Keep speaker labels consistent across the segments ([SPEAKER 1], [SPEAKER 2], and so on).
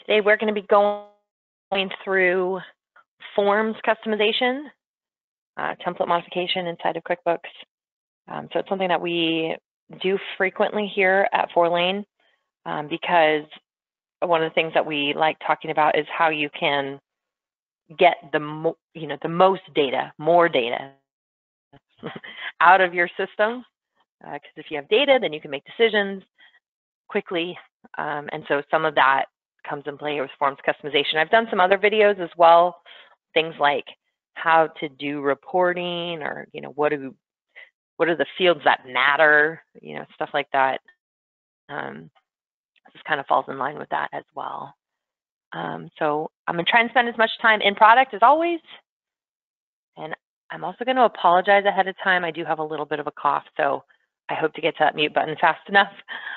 [SPEAKER 1] Today we're going to be going through forms customization, template modification inside of QuickBooks. So it's something that we do frequently here at Fourlane because one of the things that we like talking about is how you can get the most data, more data out of your system. Because if you have data, then you can make decisions quickly. And so some of that comes in play with forms customization. I've done some other videos as well, things like how to do reporting, or what are the fields that matter, stuff like that. This kind of falls in line with that as well. So I'm going to try and spend as much time in product as always. And I'm also going to apologize ahead of time. I do have a little bit of a cough, so I hope to get to that mute button fast enough.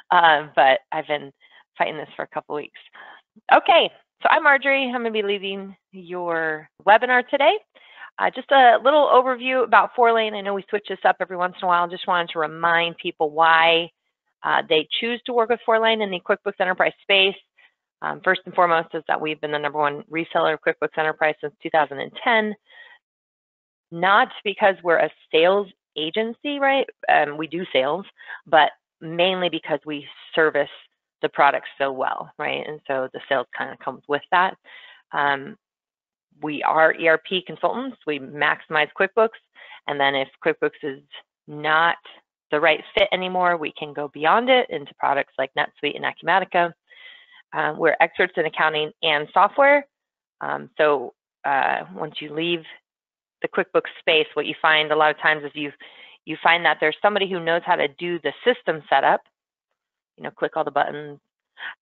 [SPEAKER 1] But I've been fighting this for a couple weeks. Okay, so I'm Marjorie. I'm going to be leading your webinar today. Just a little overview about Fourlane. I know we switch this up every once in a while. Just wanted to remind people why they choose to work with Fourlane in the QuickBooks Enterprise space. First and foremost is that we've been the #1 reseller of QuickBooks Enterprise since 2010. Not because we're a sales agency, right? We do sales, but mainly because we service the product so well, right? And so the sales kind of comes with that. We are ERP consultants. We maximize QuickBooks, and then if QuickBooks is not the right fit anymore, we can go beyond it into products like NetSuite and Acumatica. We're experts in accounting and software. So once you leave the QuickBooks space, what you find a lot of times is you find that there's somebody who knows how to do the system setup, click all the buttons,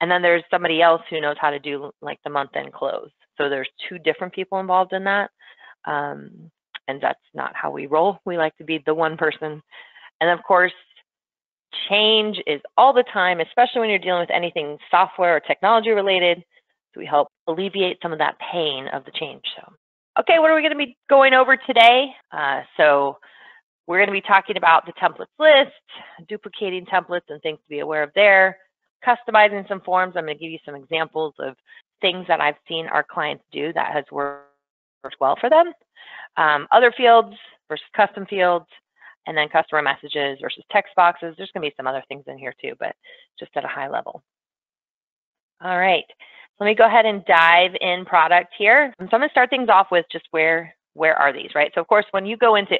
[SPEAKER 1] and then there's somebody else who knows how to do like the month-end close. So there's 2 different people involved in that, and that's not how we roll. We like to be the one person. And of course, change is all the time, especially when you're dealing with anything software or technology related. So we help alleviate some of that pain of the change. So, okay, what are we going to be going over today? So we're going to be talking about the templates list, duplicating templates and things to be aware of there, customizing some forms. I'm going to give you some examples of things that I've seen our clients do that has worked well for them. Other fields versus custom fields, and then customer messages versus text boxes. There's going to be some other things in here too, but just at a high level. All right, let me go ahead and dive in product here. So I'm going to start things off with just where are these, right? So of course, when you go into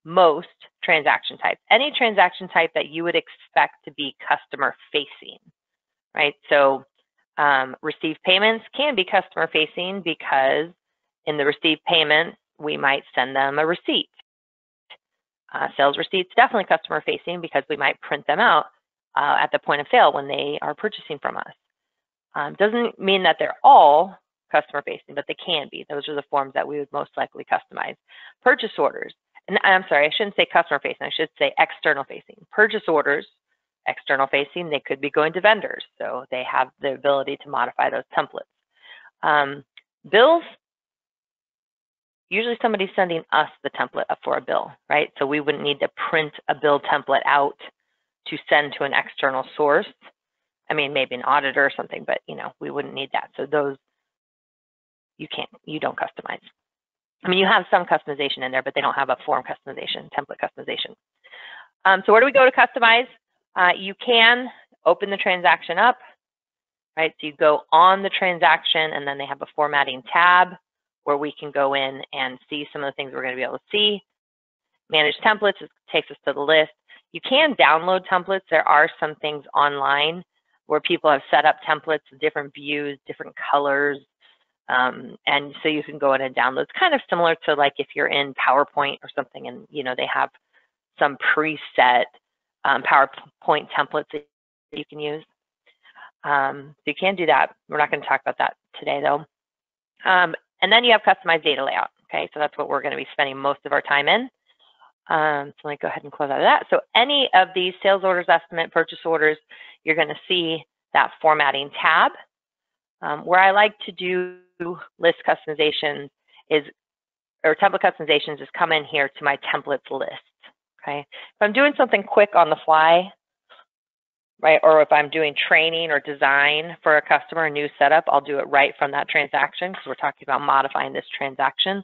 [SPEAKER 1] most transaction types, any transaction type that you would expect to be customer facing, right? So received payments can be customer facing because in the received payment, we might send them a receipt. Sales receipts, definitely customer facing because we might print them out at the point of sale when they are purchasing from us. Doesn't mean that they're all customer facing, but they can be. Those are the forms that we would most likely customize. Purchase orders, and I'm sorry, I shouldn't say customer facing, I should say external facing. Purchase orders, external facing, they could be going to vendors, so they have the ability to modify those templates. Bills, usually somebody's sending us the template up for a bill, right? So we wouldn't need to print a bill template out to send to an external source. I mean, maybe an auditor or something, but we wouldn't need that. So those, you don't customize. I mean, you have some customization in there, but they don't have a form customization, template customization. So where do we go to customize? You can open the transaction up, right? So you go on the transaction, and then they have a formatting tab where we can go in and see some of the things we're going to be able to see. Manage templates, it takes us to the list. You can download templates. There are some things online where people have set up templates, different views, different colors. And so you can go in and download. It's kind of similar to like if you're in PowerPoint or something and they have some preset PowerPoint templates that you can use. So you can do that. We're not going to talk about that today though. And then you have customized data layout. Okay, so that's what we're going to be spending most of our time in. So let me go ahead and close out of that. So any of these sales orders, estimate, purchase orders, you're going to see that formatting tab. Where I like to do list customizations or template customizations is come in here to my templates list. Okay, if I'm doing something quick on the fly, right? Or if I'm doing training or design for a customer, a new setup, I'll do it right from that transaction because we're talking about modifying this transaction.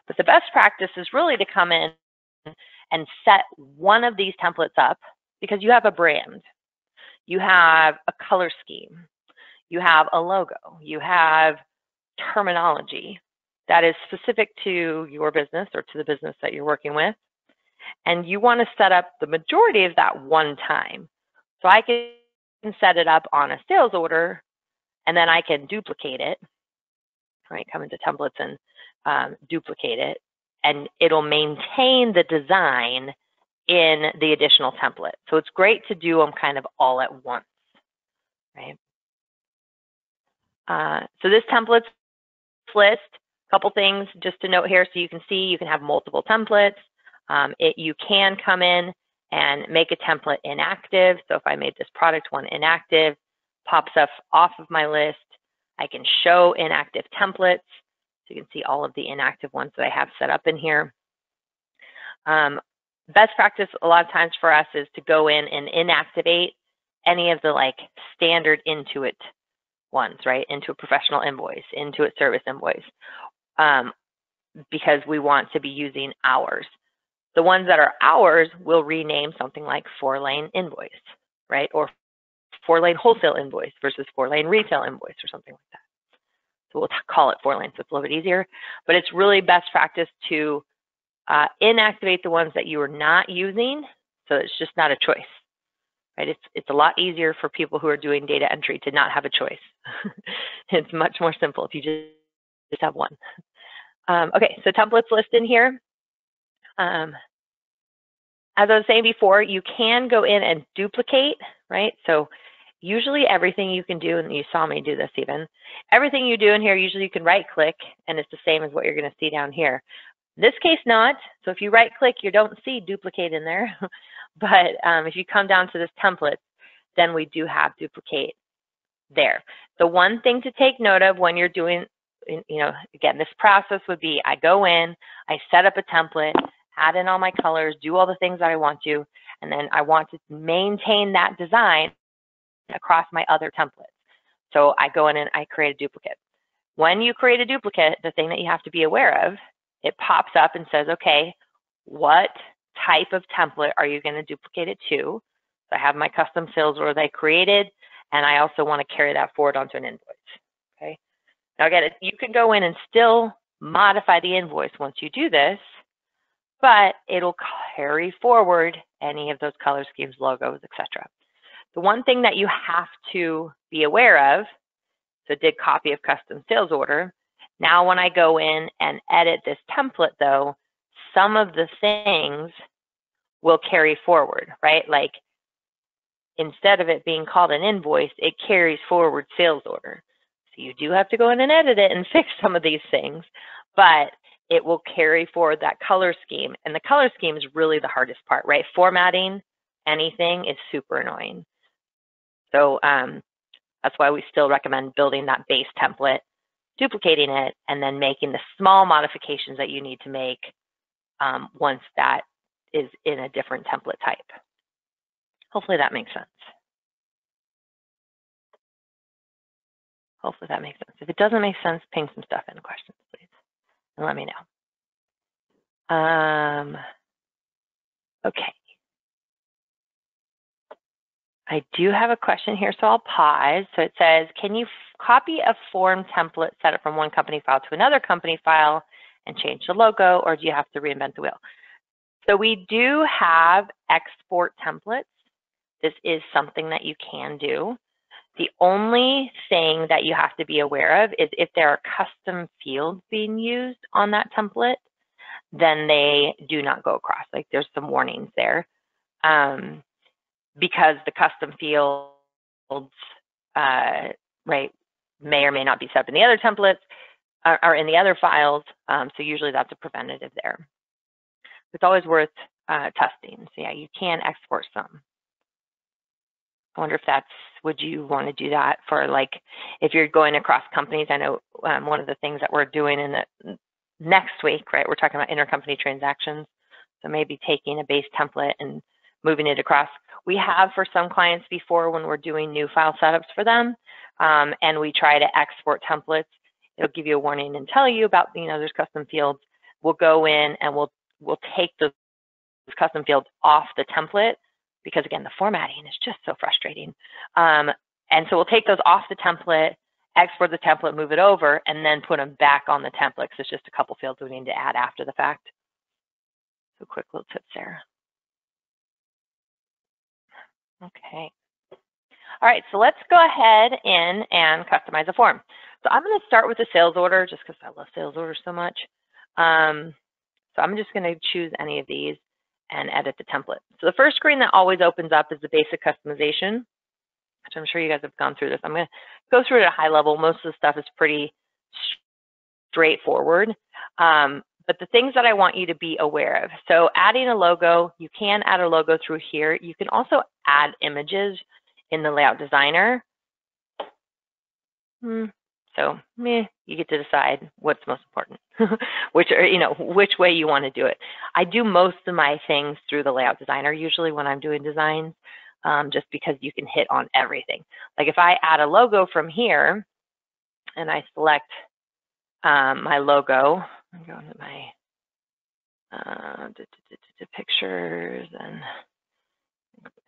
[SPEAKER 1] But the best practice is really to come in and set one of these templates up because you have a brand, you have a color scheme, you have a logo, you have terminology that is specific to your business or to the business that you're working with. And you want to set up the majority of that one time. So I can set it up on a sales order and then I can duplicate it, right? Come into templates and duplicate it, and it'll maintain the design in the additional template. So it's great to do them kind of all at once, right? So this templates list, a couple things just to note here so you can see you can have multiple templates. You can come in and make a template inactive. So if I made this product one inactive, pops up off of my list. I can show inactive templates. So you can see all of the inactive ones that I have set up in here. Best practice a lot of times for us is to go in and inactivate any of the like standard Intuit ones, right? Intuit professional invoice, Intuit service invoice, because we want to be using ours. The ones that are ours will rename something like Fourlane invoice, right? Or Fourlane wholesale invoice versus Fourlane retail invoice or something like that. So we'll call it Fourlane, so it's a little bit easier. But it's really best practice to inactivate the ones that you are not using, so it's just not a choice, right? It's a lot easier for people who are doing data entry to not have a choice. It's much more simple if you just have one. Okay, so templates list in here. As I was saying before, you can go in and duplicate, right? So usually everything you can do, and you saw me do this even, everything you do in here, usually you can right click and it's the same as what you're gonna see down here. In this case, not. So if you right click, you don't see duplicate in there. But if you come down to this template, then we do have duplicate there. The one thing to take note of when you're doing, again, this process would be I go in, I set up a template, add in all my colors, do all the things that I want to, and then I want to maintain that design across my other templates. So I go in and I create a duplicate. When you create a duplicate, the thing that you have to be aware of, it pops up and says, okay, what type of template are you going to duplicate it to? So I have my custom sales order that I created, and I also want to carry that forward onto an invoice. Okay. Now again, you can go in and still modify the invoice once you do this, but it'll carry forward any of those color schemes, logos, etc. The one thing that you have to be aware of, so did copy of custom sales order. Now when I go in and edit this template though, some of the things will carry forward, right? Like instead of it being called an invoice, it carries forward sales order. So you do have to go in and edit it and fix some of these things, but it will carry forward that color scheme. And the color scheme is really the hardest part, right? Formatting anything is super annoying. So that's why we still recommend building that base template, duplicating it, and then making the small modifications that you need to make once that is in a different template type. Hopefully that makes sense. Hopefully that makes sense. If it doesn't make sense, ping some stuff in questions, please, and let me know. Okay. I do have a question here, so I'll pause. So it says, can you copy a form template, set it from one company file to another company file and change the logo, or do you have to reinvent the wheel? So we do have export templates. This is something that you can do. The only thing that you have to be aware of is if there are custom fields being used on that template, then they do not go across. Like there's some warnings there. Because the custom fields, right, may or may not be set up in the other templates or in the other files. So usually that's a preventative there. It's always worth testing. So yeah, you can export some. I wonder if that's, would you want to do that for like, if you're going across companies? I know one of the things that we're doing in the next week, right, we're talking about intercompany transactions. So maybe taking a base template and moving it across. We have for some clients before when we're doing new file setups for them, and we try to export templates. It'll give you a warning and tell you about, there's custom fields. We'll go in and we'll take those custom fields off the template because, again, the formatting is just so frustrating. And so we'll take those off the template, export the template, move it over, and then put them back on the template because it's just a couple fields we need to add after the fact. So quick little tips there. Okay. All right, so let's go ahead in and customize a form. So I'm going to start with the sales order just because I love sales orders so much. So I'm just going to choose any of these and edit the template. So the first screen that always opens up is the basic customization, which I'm sure you guys have gone through this. I'm going to go through it at a high level. Most of the stuff is pretty straightforward. But the things that I want you to be aware of. So adding a logo, you can add a logo through here. You can also add images in the layout designer. So you get to decide what's most important, which way you want to do it. I do most of my things through the layout designer usually when I'm doing designs, just because you can hit on everything. Like if I add a logo from here and I select my logo, I'm going to my pictures and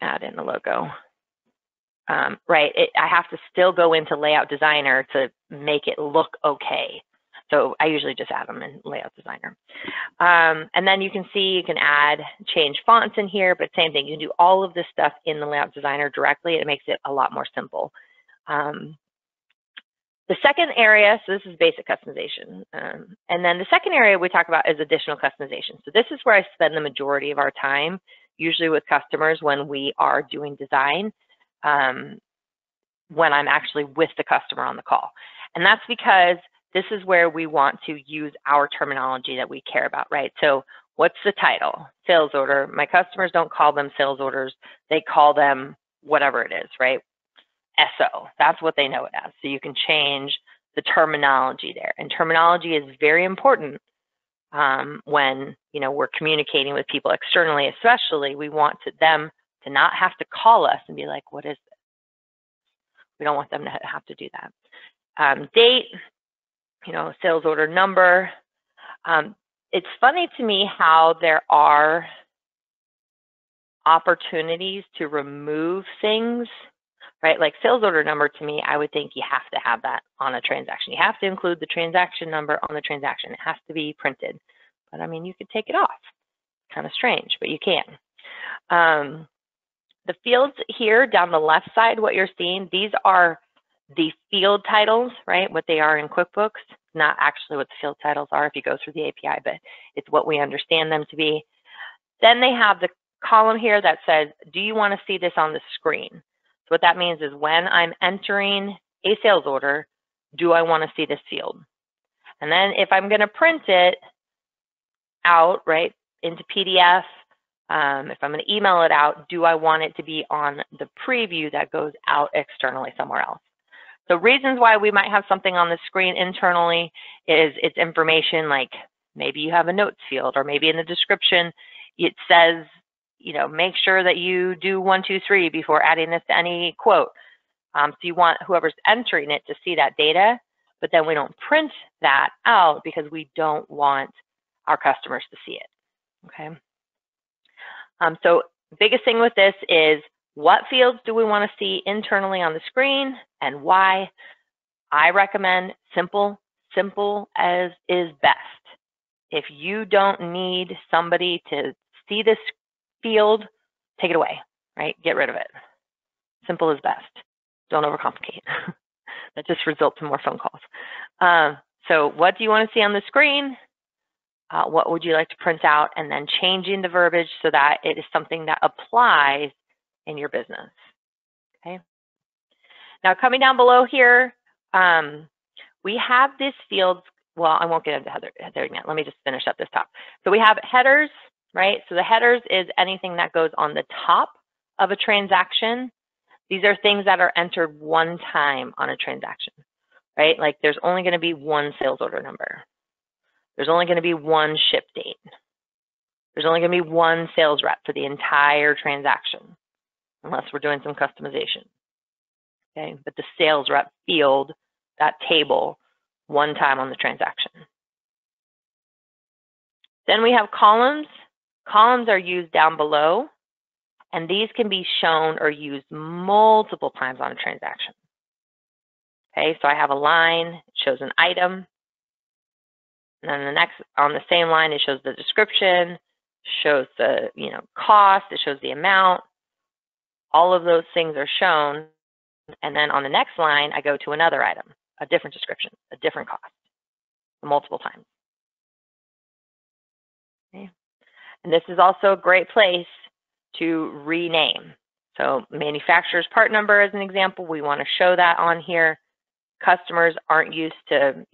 [SPEAKER 1] add in the logo. Right, I have to still go into Layout Designer to make it look okay. So I usually just add them in Layout Designer. And then you can see you can change fonts in here, but same thing, you can do all of this stuff in the Layout Designer directly. It makes it a lot more simple. The second area, so this is basic customization. And then the second area we talk about is additional customization. So this is where I spend the majority of our time, usually with customers when we are doing design, when I'm actually with the customer on the call. And that's because this is where we want to use our terminology that we care about, right? So what's the title? Sales order. My customers don't call them sales orders. They call them whatever it is, right? SO, that's what they know it as. So you can change the terminology there. And terminology is very important when we're communicating with people externally, especially. We want them to not have to call us and be like, what is this? We don't want them to have to do that. Date, sales order number. It's funny to me how there are opportunities to remove things, right? Like sales order number, to me, I would think you have to have that on a transaction. You have to include the transaction number on the transaction. It has to be printed. But I mean, you could take it off. Kind of strange, but you can. The fields here down the left side, what you're seeing, these are the field titles, right? What they are in QuickBooks, not actually what the field titles are if you go through the API, but it's what we understand them to be. Then they have the column here that says, do you want to see this on the screen? So what that means is when I'm entering a sales order, do I want to see this field? And then if I'm going to print it out, right, into PDF, if I'm going to email it out, do I want it to be on the preview that goes out externally somewhere else? So reasons why we might have something on the screen internally is it's information like maybe you have a notes field, or maybe in the description it says, make sure that you do 1, 2, 3 before adding this to any quote. So you want whoever's entering it to see that data, but then we don't print that out because we don't want our customers to see it, okay? So biggest thing with this is what fields do we want to see internally on the screen and why? I recommend simple as is best. If you don't need somebody to see this field, take it away, right? Get rid of it. Simple is best. Don't overcomplicate. That just results in more phone calls. So what do you want to see on the screen? What would you like to print out? And then changing the verbiage so that it is something that applies in your business, okay? Now coming down below here, we have this field. Well, I won't get into header yet. Let me just finish up this top. So we have headers, right? So the headers is anything that goes on the top of a transaction. These are things that are entered one time on a transaction, right? Like there's only going to be one sales order number. There's only going to be one ship date. There's only going to be one sales rep for the entire transaction. unless we're doing some customization. Okay, but the sales rep field, that table, one time on the transaction. Then we have columns. Columns are used down below, and these can be shown or used multiple times on a transaction. Okay, so I have a line, it shows an item, and then the next, on the same line, it shows the description, shows the cost, it shows the amount. All of those things are shown, and then on the next line, I go to another item, a different description, a different cost, multiple times. Okay. And this is also a great place to rename. So manufacturer's part number as an example, we want to show that on here. Customers aren't used to,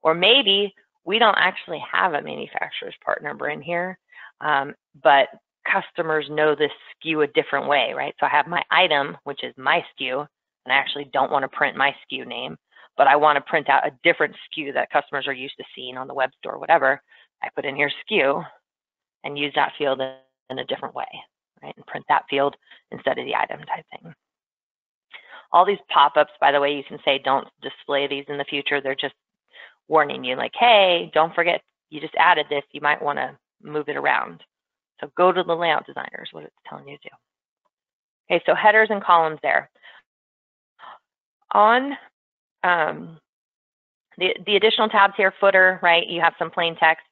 [SPEAKER 1] or maybe we don't actually have a manufacturer's part number in here, but customers know this SKU a different way, right? So I have my item, which is my SKU, and I actually don't want to print my SKU name, but I want to print out a different SKU that customers are used to seeing on the web store, whatever. I put in here SKU and use that field in a different way, right? And print that field instead of the item type thing. All these pop-ups, by the way, you can say don't display these in the future. They're just warning you like, hey, don't forget, you just added this. You might want to move it around. So go to the layout designer is what it's telling you to do. Okay, so headers and columns there. On the additional tabs here, footer, right? You have some plain text.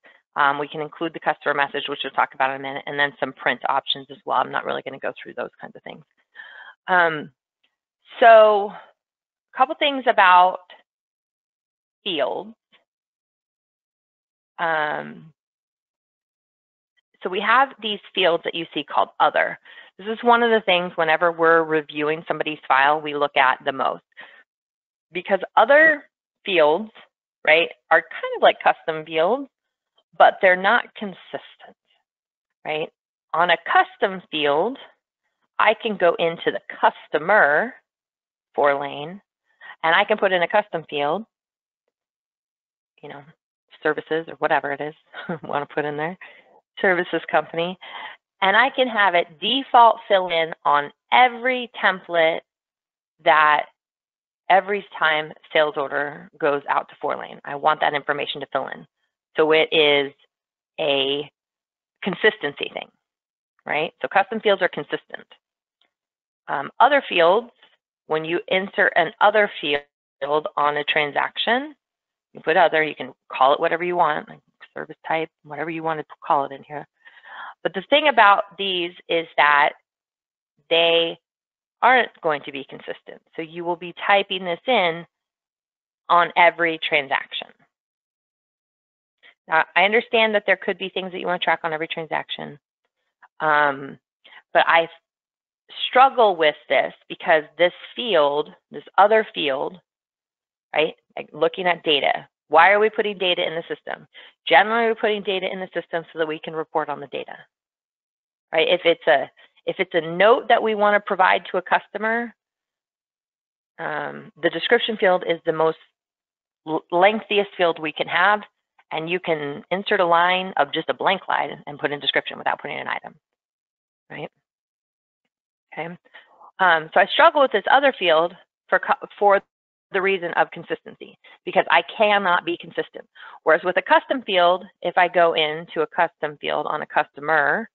[SPEAKER 1] We can include the customer message, which we'll talk about in a minute, and then some print options as well. I'm not really going to go through those kinds of things. So a couple things about fields. So we have these fields that you see called other. This is one of the things whenever we're reviewing somebody's file, we look at the most. Because other fields, right, are kind of like custom fields, but they're not consistent, right? On a custom field, I can go into the customer Fourlane, and I can put in a custom field, services or whatever it is want to put in there, services company, and I can have it default fill in on every template that every time sales order goes out to Fourlane. I want that information to fill in. So it is a consistency thing, right? So custom fields are consistent. Other fields, when you insert an other field on a transaction, you put other, you can call it whatever you want, like service type, whatever you want to call it in here. But the thing about these is that they aren't going to be consistent. So you will be typing this in on every transaction. Now, I understand that there could be things that you want to track on every transaction, but I struggle with this because this field, this other field, right, like looking at data. Why are we putting data in the system? Generally, we're putting data in the system so that we can report on the data, right? If it's a note that we want to provide to a customer, the description field is the most lengthiest field we can have, and you can insert a line of just a blank line and put in description without putting an item, right? Okay. So I struggle with this other field for the reason of consistency, because I cannot be consistent. Whereas with a custom field, if I go into a custom field on a customer,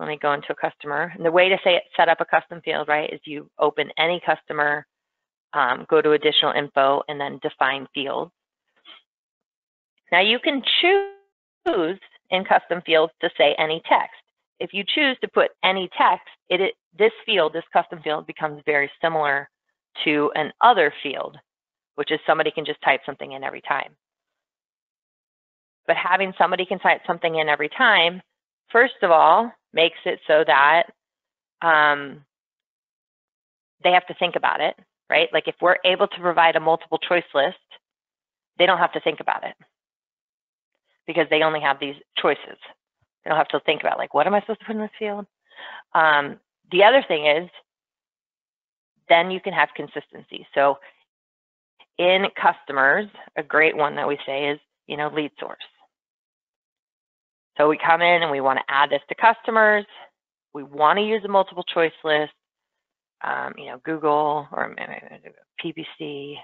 [SPEAKER 1] let me go into a customer, and the way to set up a custom field, right, is you open any customer, go to additional info, and then define fields. Now you can choose in custom fields to say any text. If you choose to put any text, this field, this custom field, becomes very similar to an other field, which is somebody can just type something in every time. But having somebody can type something in every time, first of all, makes it so that they have to think about it, right? Like if we're able to provide a multiple choice list, they don't have to think about it because they only have these choices. They don't have to think about, like, what am I supposed to put in this field? The other thing is, then you can have consistency. So in customers, a great one that we say is, lead source. So we come in and we want to add this to customers. We want to use a multiple choice list. you know, Google or PPC,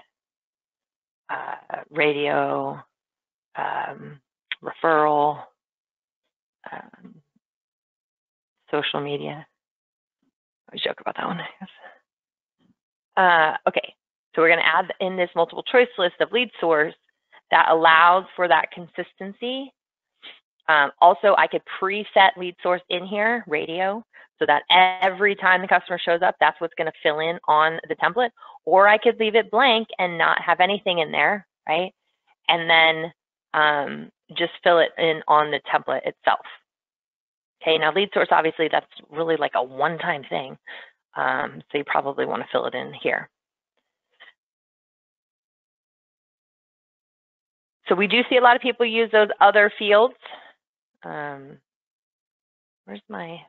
[SPEAKER 1] radio, referral, social media. I always joke about that one, I guess. Okay, so we're going to add in this multiple choice list of lead source that allows for that consistency. Also, I could preset lead source in here, radio, so that every time the customer shows up, that's what's going to fill in on the template. Or I could leave it blank and not have anything in there, right? And then just fill it in on the template itself. Okay, now lead source, obviously, that's really like a one-time thing. So you probably want to fill it in here. So we do see a lot of people use those other fields. Where's my,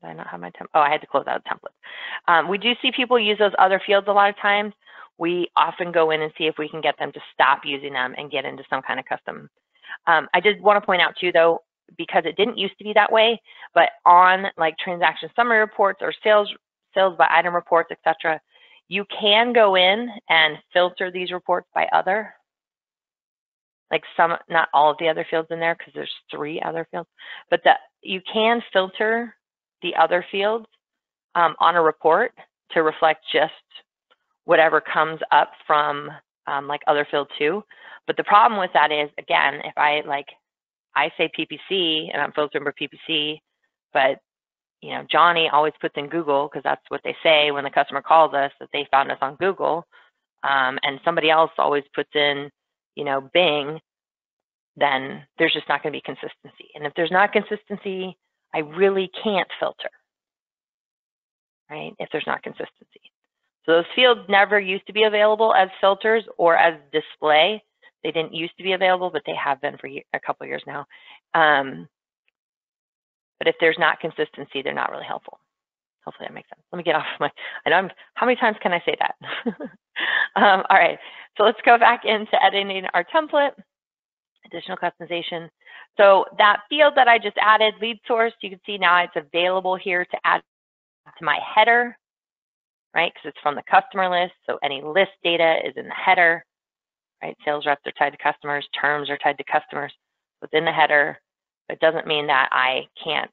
[SPEAKER 1] did I not have my template? Oh, I had to close out a template. We do see people use those other fields a lot of times. We often go in and see if we can get them to stop using them and get into some kind of custom. I did want to point out too, though, because it didn't used to be that way, but on like transaction summary reports or sales by item reports, etc., you can go in and filter these reports by other. Like some, not all of the other fields in there because there's 3 other fields, but you can filter the other fields on a report to reflect just whatever comes up from like other field 2. But the problem with that is, again, if I say PPC and I'm filtering for PPC, but you know, Johnny always puts in Google because that's what they say when the customer calls us that they found us on Google, and somebody else always puts in, you know, Bing, then there's just not going to be consistency. And if there's not consistency, I really can't filter, right? If there's not consistency. So those fields never used to be available as filters or as display. They didn't used to be available, but they have been for a couple of years now. But if there's not consistency, they're not really helpful. Hopefully that makes sense. Let me get off my, I know how many times can I say that? All right, so let's go back into editing our template, additional customization. So that field that I just added, lead source, you can see now it's available here to add to my header, right? Because it's from the customer list. So any list data is in the header, right? Sales reps are tied to customers, terms are tied to customers within the header. It doesn't mean that I can't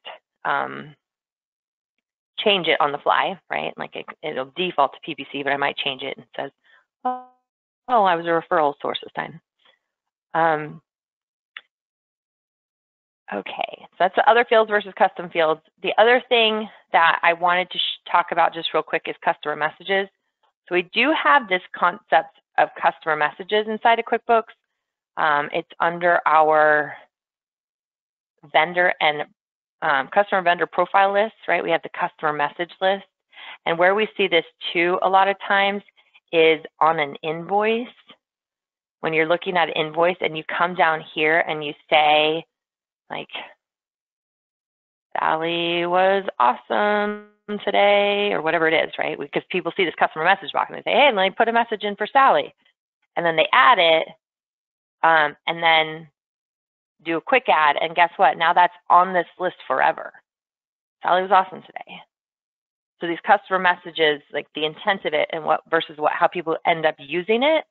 [SPEAKER 1] change it on the fly, right? Like it'll default to PPC, but I might change it and it says, oh, I was a referral source this time. Okay, so that's the other fields versus custom fields. The other thing that I wanted to talk about just real quick is customer messages. So we do have this concept of customer messages inside of QuickBooks. It's under our vendor and customer vendor profile list, right? We have the customer message list. And where we see this too a lot of times is on an invoice. When you're looking at an invoice and you come down here and you say, like, Sally was awesome today, or whatever it is, right? Because people see this customer message box and they say, hey, let me put a message in for Sally. And then they add it and then do a quick add. And guess what? Now that's on this list forever. Sally was awesome today. So these customer messages, like the intent of it and what versus how people end up using it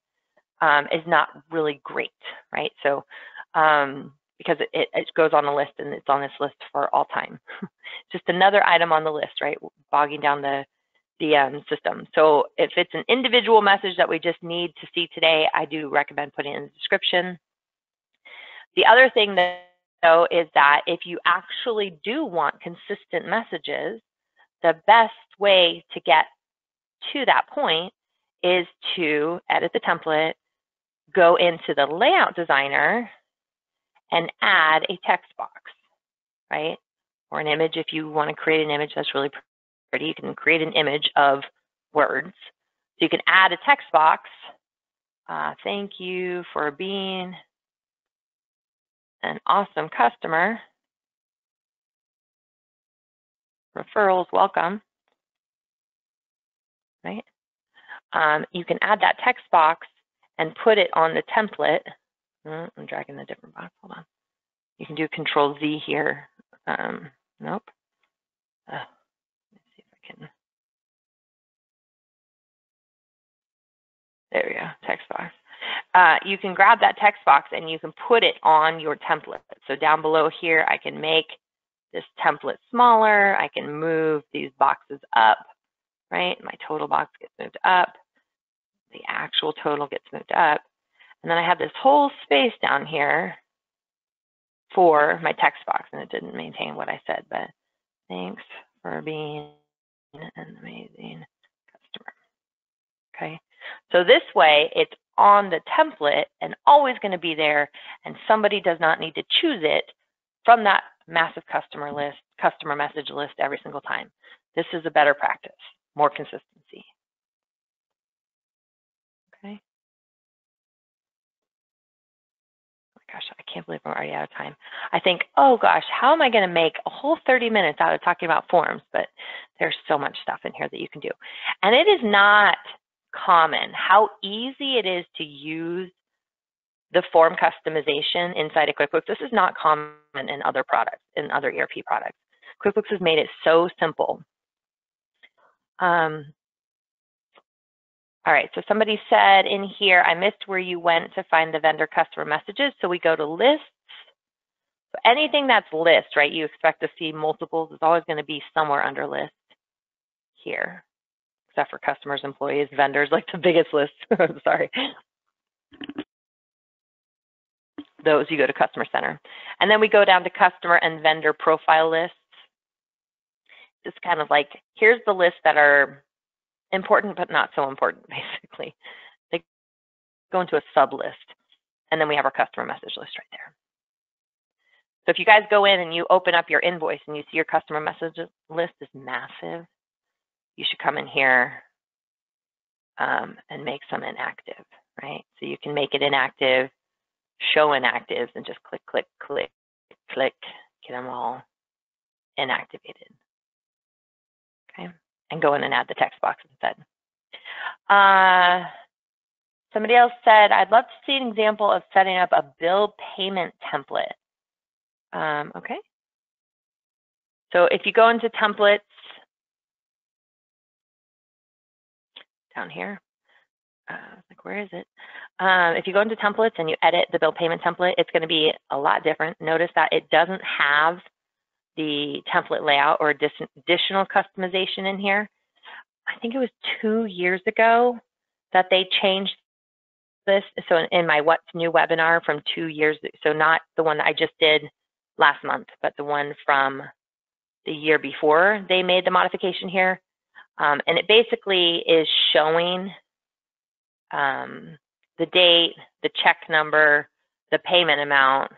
[SPEAKER 1] is not really great, right? So because it goes on the list and it's on this list for all time. Just another item on the list, right? Bogging down the system. So if it's an individual message that we just need to see today, I do recommend putting it in the description. The other thing though is that if you actually do want consistent messages, the best way to get to that point is to edit the template, go into the layout designer, and add a text box, right? Or an image if you want to create an image that's really pretty. You can create an image of words. So you can add a text box. Thank you for being an awesome customer. Referrals welcome, right? You can add that text box and put it on the template. I'm dragging a different box, hold on. You can do Control Z here. Nope. Let's see if I can you can grab that text box and you can put it on your template. So down below here, I can make this template smaller. I can move these boxes up, right? My total box gets moved up. The actual total gets moved up. And then I have this whole space down here for my text box, and it didn't maintain what I said, but thanks for being an amazing customer. Okay, so this way it's on the template and always going to be there, and somebody does not need to choose it from that massive customer message list every single time. This is a better practice, more consistency. Okay. Gosh, I can't believe I'm already out of time. I think, oh gosh, how am I going to make a whole 30 minutes out of talking about forms? But there's so much stuff in here that you can do. And it is not common how easy it is to use the form customization inside of QuickBooks. This is not common in other products, in other ERP products. QuickBooks has made it so simple. All right, so somebody said in here, I missed where you went to find the vendor customer messages. So we go to lists. So anything that's list, right, you expect to see multiples. It's always going to be somewhere under list here, except for customers, employees, vendors, like the biggest list. Sorry. Those, you go to Customer Center. And then we go down to customer and vendor profile lists. It's kind of like, here's the lists that are important but not so important, basically. They go into a sub list, and then we have our customer message list right there. So if you guys go in and you open up your invoice and you see your customer message list is massive, you should come in here and make some inactive, right? So you can make it inactive, show inactives, and just click, click, click, click, get them all inactivated. Okay. And go in and add the text box instead. Somebody else said, I'd love to see an example of setting up a bill payment template. Okay. So if you go into templates, down here, like where is it? If you go into templates and you edit the bill payment template, it's going to be a lot different. Notice that it doesn't have the template layout or additional customization in here. I think it was 2 years ago that they changed this. So in my What's New webinar from 2 years, so not the one that I just did last month, but the one from the year before they made the modification here. And it basically is showing the date, the check number, the payment amount,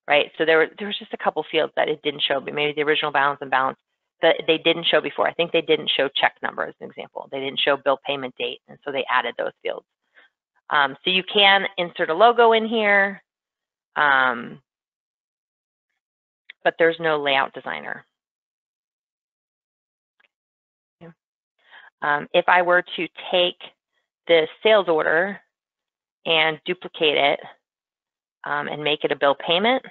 [SPEAKER 1] right? So there was just a couple fields that it didn't show, but maybe the original balance and balance that they didn't show before. I think they didn't show check number as an example. They didn't show bill payment date, and so they added those fields. So you can insert a logo in here, but there's no layout designer. If I were to take the sales order and duplicate it and make it a bill payment,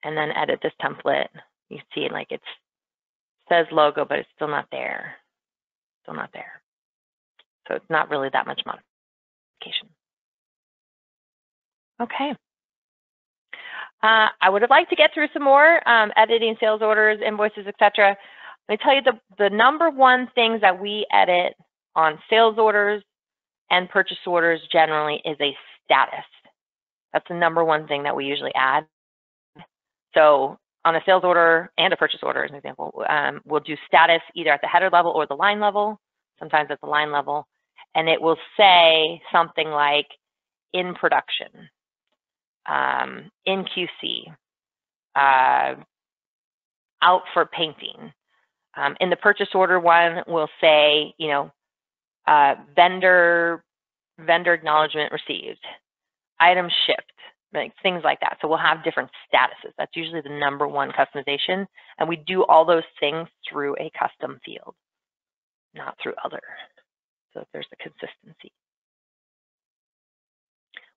[SPEAKER 1] and then edit this template, you see like it says logo, but it's still not there. Still not there. So it's not really that much modification. Okay. I would have liked to get through some more editing sales orders, invoices, etc. Let me tell you the number one things that we edit on sales orders and purchase orders generally is a status. That's the number one thing that we usually add. So on a sales order and a purchase order, as an example, we'll do status either at the header level or the line level, sometimes at the line level, and it will say something like in production, in QC, out for painting. In the purchase order one, we'll say, you know, vendor acknowledgement received, item shipped, like things like that. So we'll have different statuses. That's usually the number one customization. And we do all those things through a custom field, not through other. So there's the consistency.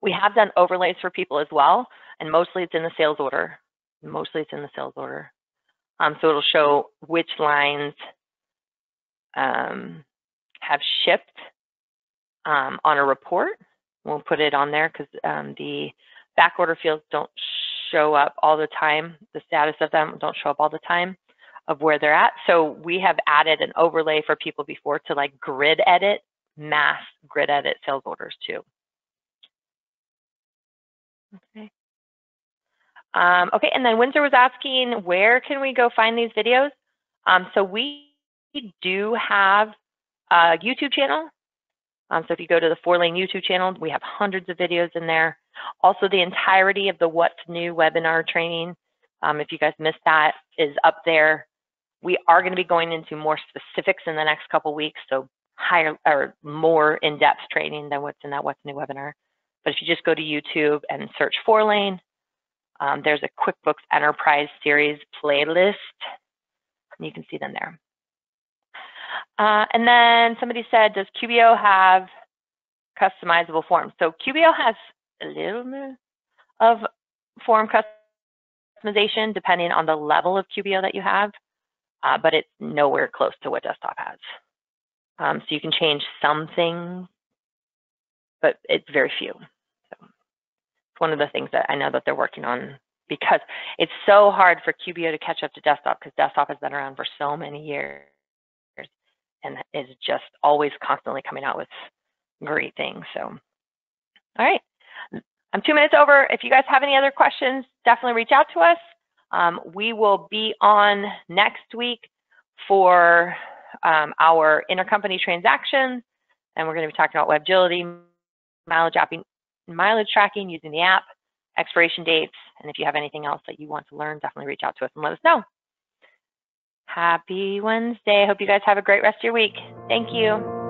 [SPEAKER 1] We have done overlays for people as well. And mostly it's in the sales order. Mostly it's in the sales order. So it'll show which lines have shipped on a report We'll put it on there because the back order fields don't show up all the time. The status of them don't show up all the time of where they're at. So we have added an overlay for people before to like grid edit, mass grid edit sales orders too. Okay. Okay, and then Windsor was asking, where can we go find these videos? So we do have a YouTube channel. So if you go to the Fourlane YouTube channel, we have hundreds of videos in there. Also, the entirety of the What's New webinar training, if you guys missed that, is up there. We are going to be going into more specifics in the next couple weeks, so higher or more in-depth training than what's in that What's New webinar. But if you just go to YouTube and search Fourlane, there's a QuickBooks Enterprise series playlist. You can see them there. And then somebody said, does QBO have customizable forms? So QBO has a little bit of form customization depending on the level of QBO that you have, but it's nowhere close to what Desktop has. So you can change some things, but it's very few. So it's one of the things that I know that they're working on, because it's so hard for QBO to catch up to Desktop because Desktop has been around for so many years and is just always constantly coming out with great things. So, all right, I'm 2 minutes over. If you guys have any other questions, definitely reach out to us. We will be on next week for our intercompany transactions, and we're going to be talking about web agility, mileage tracking using the app, expiration dates, and if you have anything else that you want to learn, definitely reach out to us and let us know. Happy Wednesday. I hope you guys have a great rest of your week. Thank you.